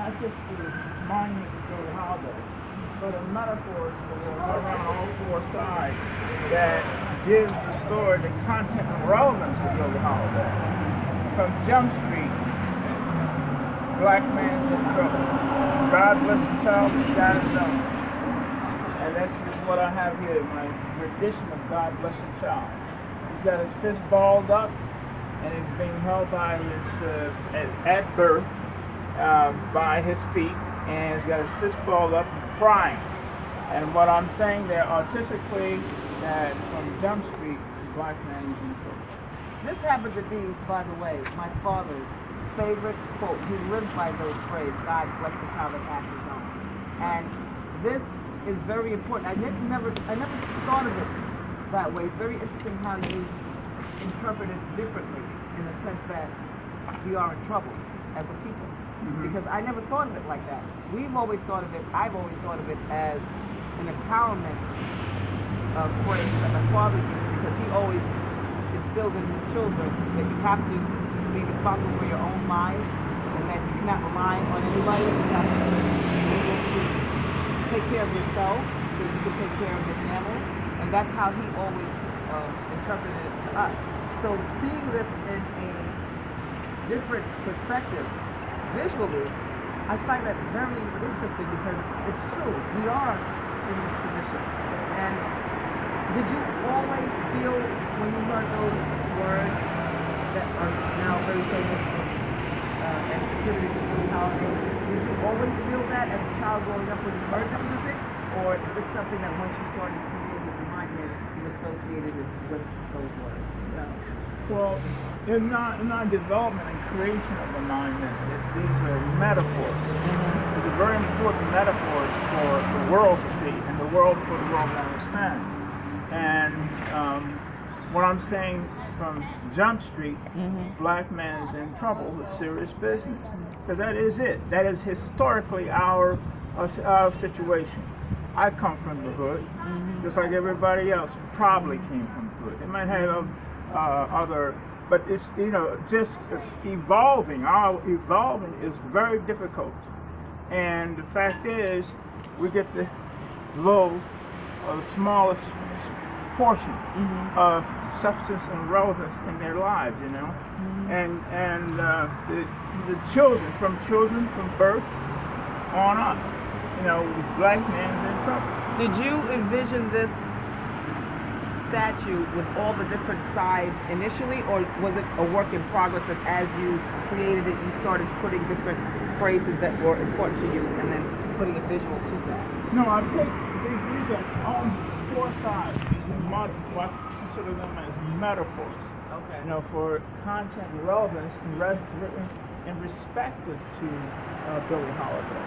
not just the monument to Billie Holiday, but a metaphor that will go around all four sides that gives the story the content and relevance of Billie Holiday. From Jump Street, black man's in trouble. God bless the child, the sky is zone. And that's just what I have here, my rendition of God bless the child. He's got his fist balled up, and he's being held by his, at birth, by his feet, and he's got his fist balled up and crying. And what I'm saying there artistically, that from Jump Street, the black man is in trouble. This happened to be, by the way, my father's favorite quote. He lived by those phrases, God bless the child that hath his own. And this is very important. I never thought of it that way. It's very interesting how you interpret it differently, in the sense that we are in trouble as a people. Because I never thought of it like that. I've always thought of it as an empowerment phrase that my father used, because he always instilled in his children that you have to be responsible for your own lives, and that you cannot rely on anybody. You have to just be able to take care of yourself so you can take care of your family. And that's how he always interpreted it to us. So seeing this in a different perspective, visually, I find that very interesting, because it's true. We are in this position. And did you always feel, when you heard those words that are now very famous and contributed to Billie Holiday, did you always feel that as a child growing up when you heard the music? Or is this something that once you started creating this monument, you associated it with those words? Well, in our development and creation of the monument, these are metaphors. These are very important metaphors for the world to see, and the world for the world to understand. And what I'm saying from Jump Street, black man is in trouble, is serious business. Because that is it. That is historically our situation. I come from the hood, just like everybody else probably came from the hood. They might have other, but it's, just evolving. Our evolving is very difficult. And the fact is, we get the smallest portion of substance and relevance in their lives, and the children from birth on up, black man's in trouble. Did you envision this statue with all the different sides initially, or was it a work in progress, and as you created it, you started putting different phrases that were important to you and then putting a visual to that? No, I picked these are on four sides. What I consider them as metaphors. Okay. For content and relevance and respective to Billie Holiday.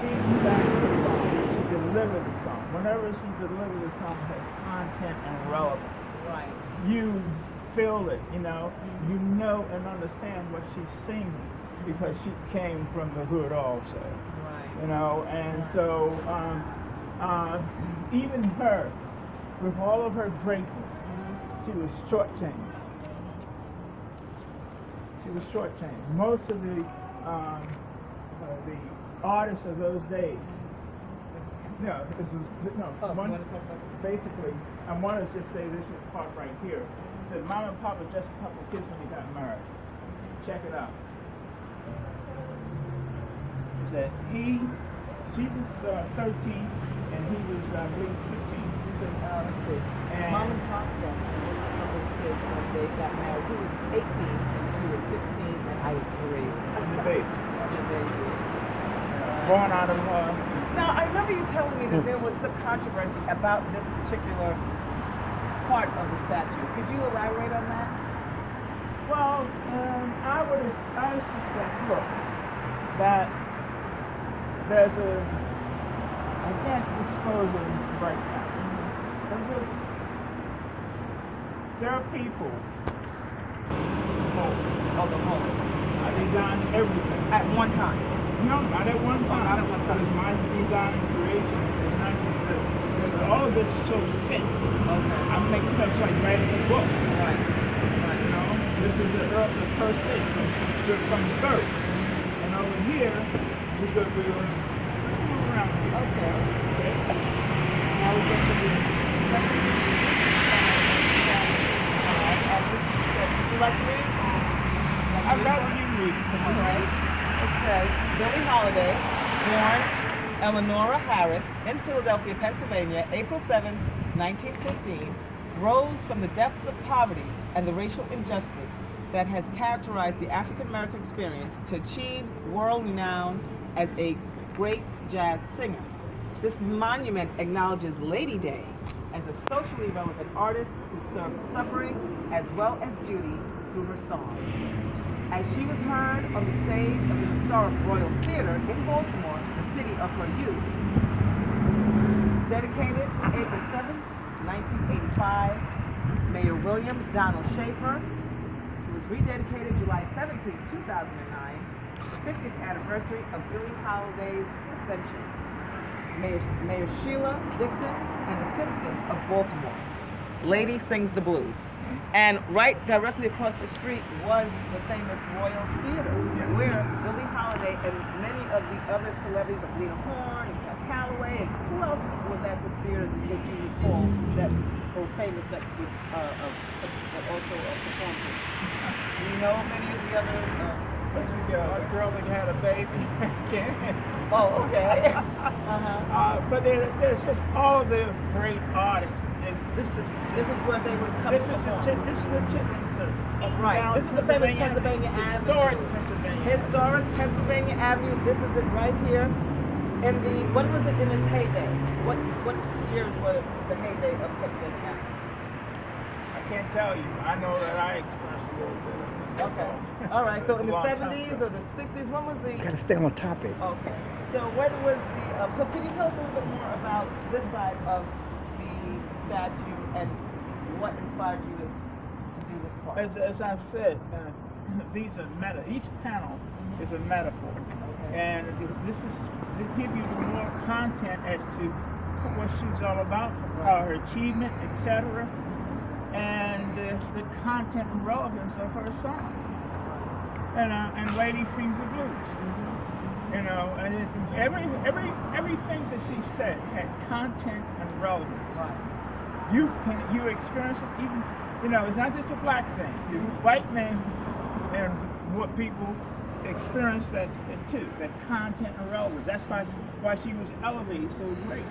She sang the song. She delivered the song. Whenever she delivered the song, it had content and relevance. Right. You feel it, you know and understand what she's singing, because she came from the hood also. Right. And so even her, with all of her greatness, she was shortchanged. Most of the artists of those days. Basically, I want to just say this part right here. It said, Mom and Papa just a couple of kids when they got married. Check it out. He said she was 13 and he was, I believe, 15. He says, let's see. Mom and Pop just a couple of kids when they got married. He was 18 and she was 16 and I was 3. And the baby. Born out of Now, I remember you telling me that there was some controversy about this particular part of the statue. Could you elaborate on that? Well, I was just like, look, that there's I can't dispose of it right now. There are people I designed everything. At one time? No, not at one time. Not at one time. It was my design and creation. It's not just that. All of this is so fit. Okay. I'm making that's like writing a book. Right. This is the first stage. From birth. And over here, Let's move around. Okay. Now we get to the section. And this is would you like to read? I'd rather you read. All right. It says, Billie Holiday, born Eleanora Harris in Philadelphia, Pennsylvania, April 7, 1915, rose from the depths of poverty and the racial injustice that has characterized the African American experience to achieve world renown as a great jazz singer. This monument acknowledges Lady Day as a socially relevant artist who served suffering as well as beauty through her songs. As she was heard on the stage of the historic Royal Theater in Baltimore, the city of her youth, dedicated April 7, 1985, Mayor William Donald Schaefer, who was rededicated July 17, 2009, the 50th anniversary of Billie Holiday's ascension. Mayor Sheila Dixon and the citizens of Baltimore. Lady sings the blues. And right directly across the street was the famous Royal Theater, where Billie Holiday and many of the other celebrities like Lena Horne and Cab Calloway, and who else was at this theater that you recall that were famous that was that also performed here? Do you know many of the other This is a girl that had a baby. Oh, okay. But there's just all the great artists. And this is where they would come. This is the chitlin circuit. Right. This is the famous Pennsylvania Avenue. Historic Pennsylvania Avenue. This is it right here. In the when was it in its heyday? What years were the heyday of Pennsylvania Avenue? I can't tell you. I know that I experienced a little bit of it. Okay. All right. So in the 70s or the 60s, when was the? You gotta stay on topic. Okay. So when was the? So can you tell us a little bit more about this side of the statue and what inspired you to do this part? As I've said, these are each panel is a metaphor, and this is to give you more content as to what she's all about, her achievement, etc. And the content and relevance of her song. And Lady sings the blues. You know, and everything that she said had content and relevance. Right. You experience it even, you know, it's not just a black thing. You white men and what people experience that too, that content and relevance. That's why she was elevated so great.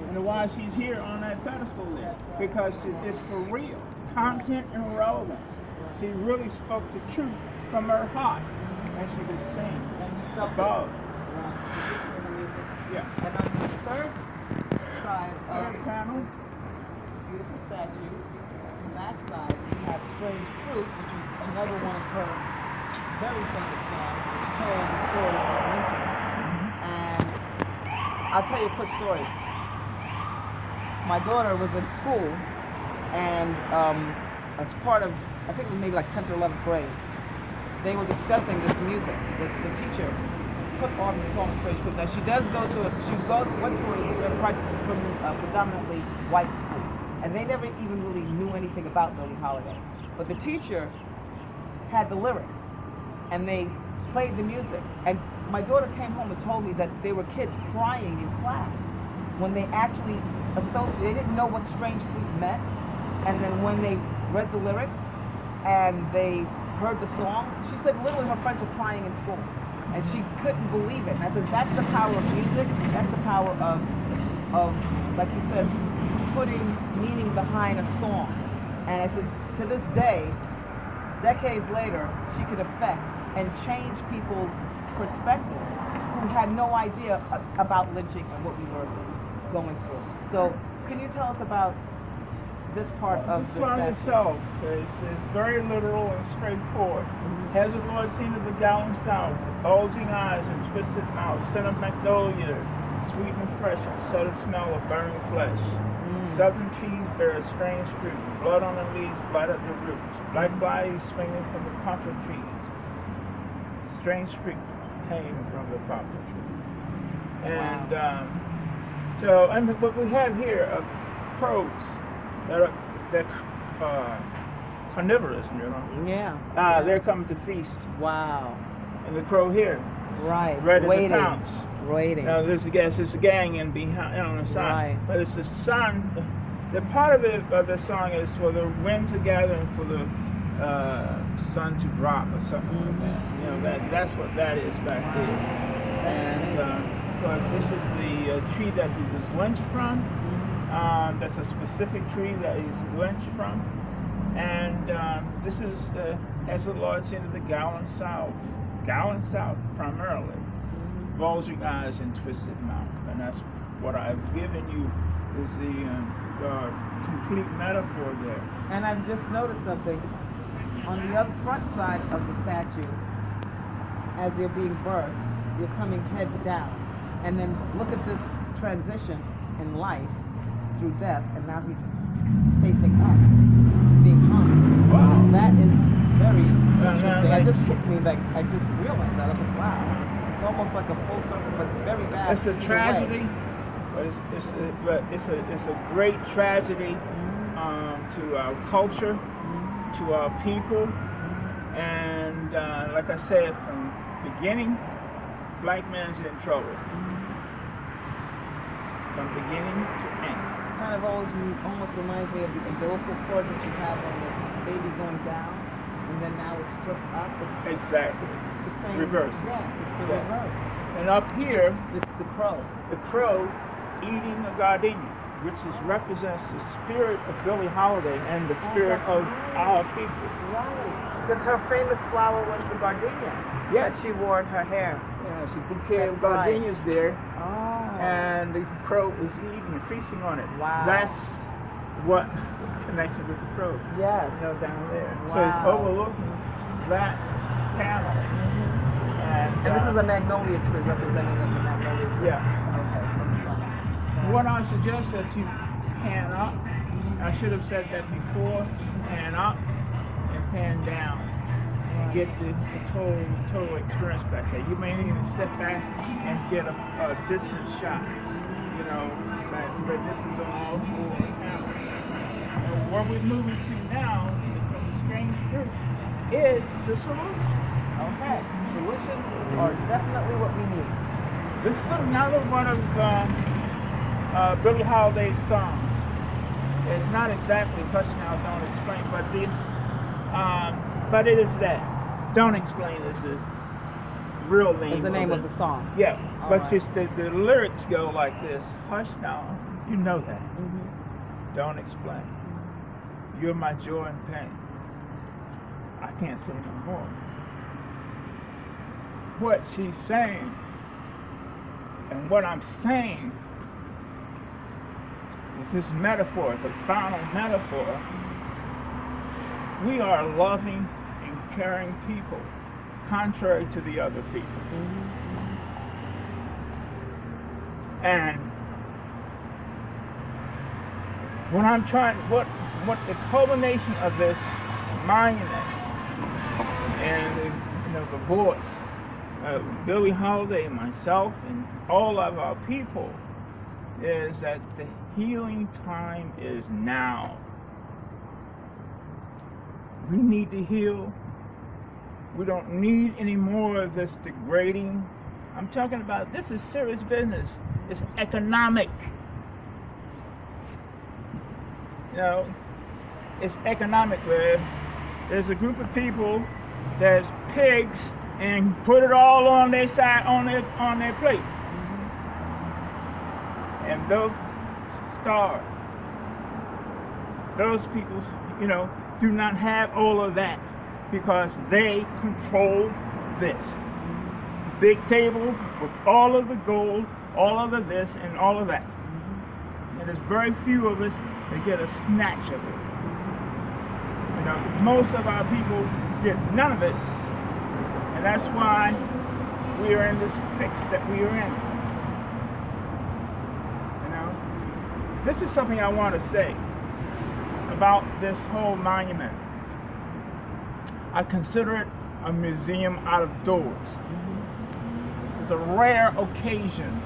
And why she's here on that pedestal there. Because it's for real. Content and relevance. She really spoke the truth from her heart. And she could sing And you felt above. Yeah. And on the third side of panel, this beautiful statue, on that side you have Strange Fruit, which was another one of her very famous songs, which told the story of lynching. And I'll tell you a quick story. My daughter was in school, and as part of, I think it was maybe like 10th or 11th grade, they were discussing this music. The teacher put on the song Strange Fruit. Now she went to a predominantly white school, and they never even really knew anything about Billie Holiday. But the teacher had the lyrics, and they played the music. And my daughter came home and told me that there were kids crying in class when they actually they didn't know what Strange Fruit meant, and then when they read the lyrics and they heard the song, she said literally her friends were crying in school, and she couldn't believe it. And I said, that's the power of music. That's the power of like you said, putting meaning behind a song. And I says, to this day, decades later, she could affect and change people's perspective who had no idea about lynching and what we were going through. So, can you tell us about this part of the song itself is very literal and straightforward. Has the Lord seen of the gallant south, bulging eyes and twisted mouth, scent of magnolia, sweet and fresh, and subtle smell of burning flesh. Southern trees bear strange fruit, blood on the leaves, bite at the roots, black bodies swinging from the poplar trees, strange fruit hanging from the poplar tree. And so, and what we have here of crows that carnivorous, you know. Yeah. They're coming to feast. Wow. And the crow here, right, ready waiting. to pounce. Waiting. Now there's a gang in behind on the side, Right. but it's the sun. The part of it of the song is for the wind to gather and for the sun to drop or something like that. You know that's what that is back there. And because this is the tree that he was lynched from. That's a specific tree that he's lynched from. And this is, as the Lord said, the Gowan South primarily, bulging eyes and twisted mouth. And that's what I've given you is the complete metaphor there. And I've just noticed something. On the up front side of the statue, as you're being birthed, you're coming head down. And then look at this transition in life through death, and now he's facing up, being hung. Wow. That is very interesting. like- It just hit me, like, I just realized that. I was like, wow. It's almost like a full circle, but very bad. It's a either way. tragedy, but it's a great tragedy to our culture, to our people, and like I said from beginning, black man's in trouble from beginning to end. Kind of almost reminds me of the umbilical cord that you have on the baby going down, and then now it's flipped up. It's Exactly. It's the same. Reverse. Yes, it's a Yes. reverse. And up here, It's the crow. the crow eating a gardenia, which represents the spirit of Billie Holiday and the spirit that's of right. our people. Right. Because her famous flower was the gardenia. Yes. That she wore in her hair. There's a bouquet That's of gardenias there, Oh. and the crow is eating and feasting on it. Wow. That's what connection with the crow. Yes. You know, down there. So it's Wow. overlooking that panel. And this is a magnolia tree representing the magnolia tree. Yeah. Okay, from the sun. What I suggest that you pan up. I should have said that before. Pan up and pan down. And get the total experience back there. You may need to step back and get a distant shot. You know, but this is all for now. What we're moving to now from the strange fruit is the solution. Okay. Solutions are definitely what we need. This is another one of Billie Holiday's songs. It's not exactly Hush Now, Don't Explain, but it is that. Don't Explain is the real name. Is the name of it. the song. Yeah, All but right. just the lyrics go like this. Hush now, you know that. Don't explain. You're my joy and pain. I can't say no more. What she's saying and what I'm saying with this metaphor, the final metaphor, we are loving and caring people, contrary to the other people. And when I'm trying, what the culmination of this monument and the voice of Billie Holiday, myself, and all of our people is that the healing time is now. We need to heal. We don't need any more of this degrading. I'm talking about, this is serious business. It's economic. You know, it's economic where there's a group of people that's pigs and put it all on their side, on their plate. And they'll starve. Those people, do not have all of that because they control this. The big table with all of the gold, all of the this, and all of that. And there's very few of us that get a snatch of it. Most of our people get none of it. And that's why we are in this fix that we are in. This is something I want to say about this whole monument. I consider it a museum out of doors. It's a rare occasion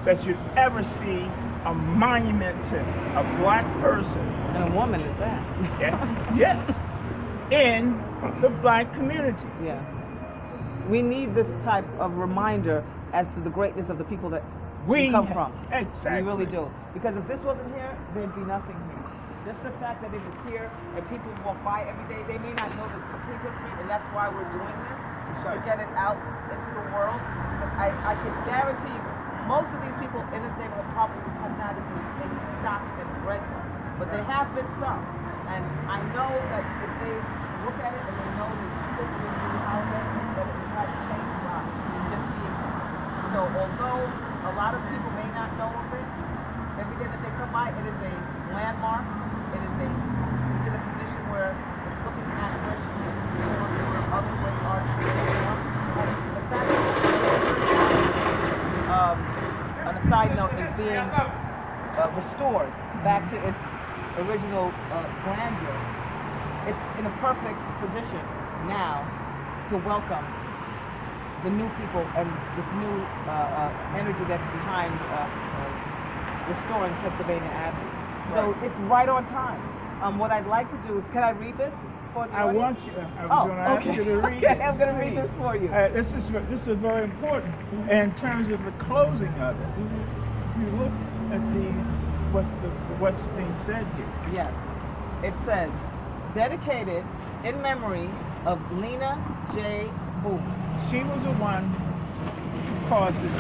that you'd ever see a monument to a black person. And a woman at that. Yeah, yes. In the black community. Yes. We need this type of reminder as to the greatness of the people that We we come from. exactly. We really do. Because if this wasn't here, there'd be nothing here. Just the fact that it is here and people walk by every day, they may not know the complete history, and that's why we're doing this, to get it out into the world. I can guarantee you, most of these people in this neighborhood probably have not even maybe stopped and read this, but there have been some. And I know that if they look at it and they know the history of the holiday, that it has changed lives, just being here. So although a lot of people may not know of it, every day that they come by, it is a landmark. It's in a position where it's looking at where she used to be born, where other great artists were born. And the fact that on a side note, is being restored back to its original grandeur, it's in a perfect position now to welcome the new people and this new energy that's behind restoring Pennsylvania Avenue. So it's right on time. What I'd like to do is, can I read this for the audience? I was going to ask you to read it. Okay, I'm going to read this for you. This is very important in terms of the closing of it. If you look at these, what's being said here. Yes. It says, dedicated in memory of Lena J. Boone. She was the one who caused this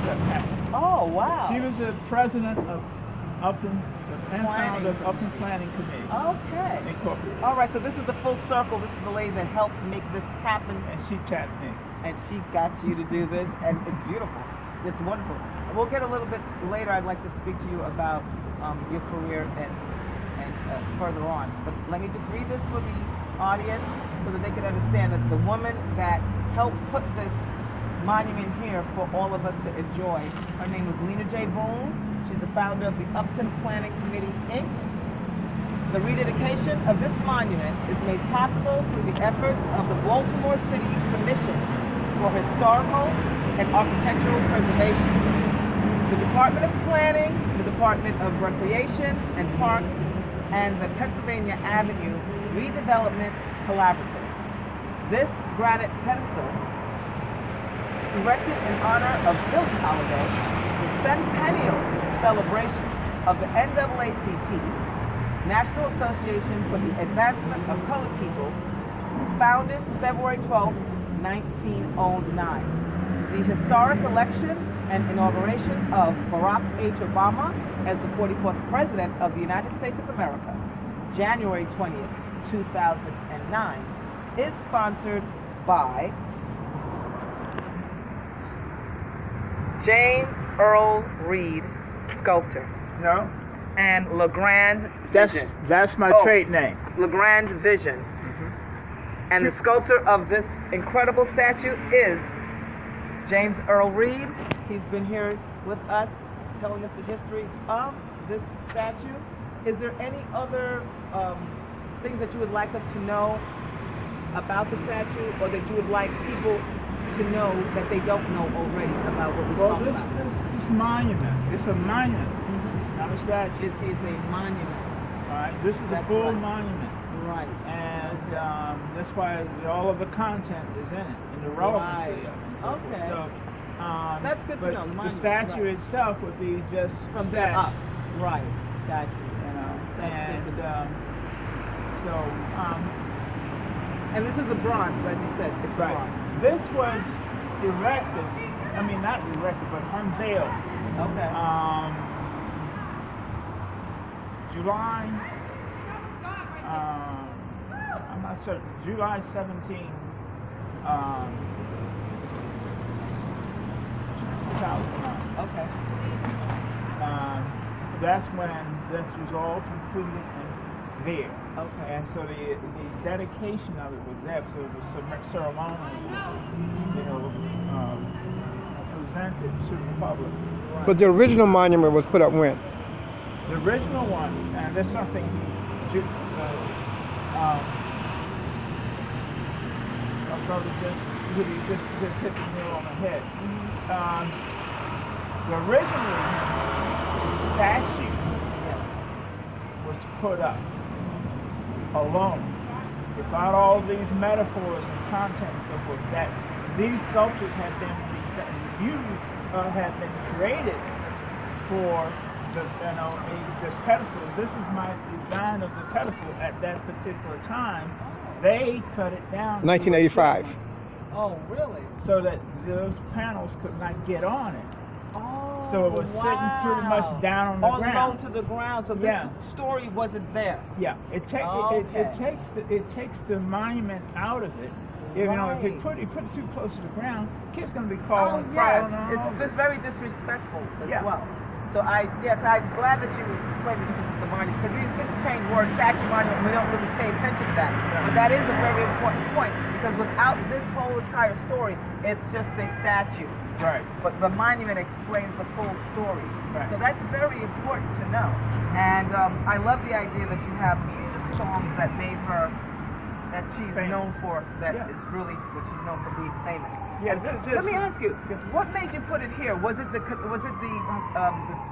to happen. Oh, wow. She was the president of Upton and founder of Upton Planning Committee. Okay. Incorporated. All right, so this is the full circle. This is the lady that helped make this happen. And she tapped me. And she got you to do this, and it's beautiful. It's wonderful. We'll get a little bit later. I'd like to speak to you about your career and further on. But let me just read this for the audience so that they can understand that the woman that helped put this monument here for all of us to enjoy, her name is Lena J. Boone. She's the founder of the Upton Planning Committee, Inc. The rededication of this monument is made possible through the efforts of the Baltimore City Commission for Historical and Architectural Preservation, the Department of Planning, the Department of Recreation and Parks, and the Pennsylvania Avenue Redevelopment Collaborative. This granite pedestal, erected in honor of Billie Holiday, the centennial celebration of the NAACP, National Association for the Advancement of Colored People, founded February 12, 1909. The historic election and inauguration of Barack H. Obama as the 44th President of the United States of America, January 20th, 2009, is sponsored by James Earl Reid, sculptor. No? And LeGrand Vision. That's my trade name. LeGrand Vision. And the sculptor of this incredible statue is James Earl Reid. He's been here with us telling us the history of this statue. Is there any other things that you would like us to know about the statue, or that you would like people to know that they don't know already about what we're talking about? This monument, it's a monument. It's not a statue. It is a monument. All right, this is a full monument. Right. And that's why all of the content is in it, and the relevancy of it. Okay. So, that's good to know. The statue itself would be just from there up. Right. Gotcha. You know, that's good to know. So, and this is a bronze, as you said. It's a bronze. This was erected. I mean, not erected, but unveiled. Okay. July. I'm not certain. July 17. 2009. Okay. That's when this was all completed and there. Okay. And so the dedication of it was there. So it was ceremonially, presented to the public. But the original monument was put up when? The original one, and that's something my brother just hit the nail on the head. Originally, the statue was put up alone, without all these metaphors and content and so forth. That these sculptures had been you have been created for the pedestal. This is my design of the pedestal at that particular time. They cut it down. 1985. Oh, really? So that those panels could not get on it. Oh, So it was sitting pretty much down on the all ground. low to the ground. So this Yeah. story wasn't there. Yeah, it takes the monument out of it. If you put it too close to the ground, kids gonna be crawling. Oh crawling yes, all it's over. just very disrespectful as Yeah. well. So I'm glad that you explained the difference with the monument, because we interchange words, statue, monument, and we don't really pay attention to that. But that is a very important point, because without this whole entire story, it's just a statue. Right. But the monument explains the full story. Right. So that's very important to know. And I love the idea that you have the songs that made her, that she's Famous. known for, that Yeah. is really what she's known for, being famous. Yeah, And this- let me ask you, yeah. what made you put it here? Was it the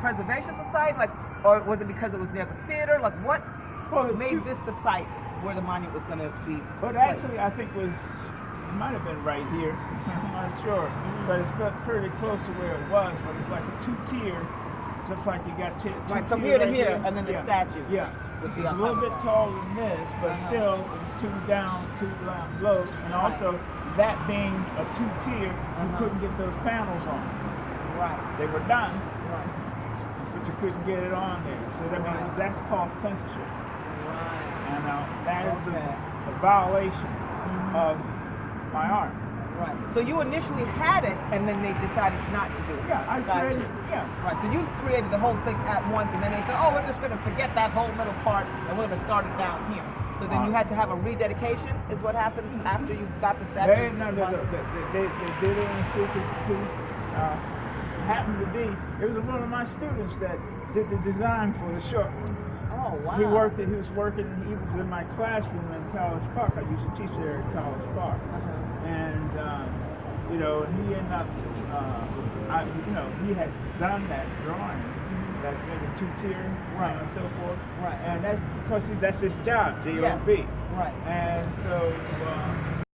Preservation Society, or was it because it was near the theater? Like, what Well, made this the site where the monument was going to be But placed? actually, I think it might have been right here. I'm not sure, but it's pretty close to where it was. But it's like a two-tier, just like you got two Right, from tier here to right here, and then the Yeah. statue Yeah, would be it's a on little top bit of that. taller than this, but still it was two down, two low, and also that being a two-tier, you couldn't get those panels on. Right. They were done, Right. but you couldn't get it on there. So that means that's called censorship. Right. And that is Okay. a violation of my art. Right. So you initially had it, and then they decided not to do it. Yeah, I Got created. you. Yeah. Right. So you created the whole thing at once, and then they said, "Oh, we're just going to forget that whole middle part, and we're going to start it down here." So then you had to have a rededication, is what happened after you got the statue. They did it in secret too. Happened to be, it was one of my students that did the design for the short one. Oh wow. He was in my classroom in College Park. I used to teach there at College Park. And, he ended up, he had done that drawing, that maybe two-tier, and so forth. Right. And that's because that's his job, J-O-B. Yes. Right. And so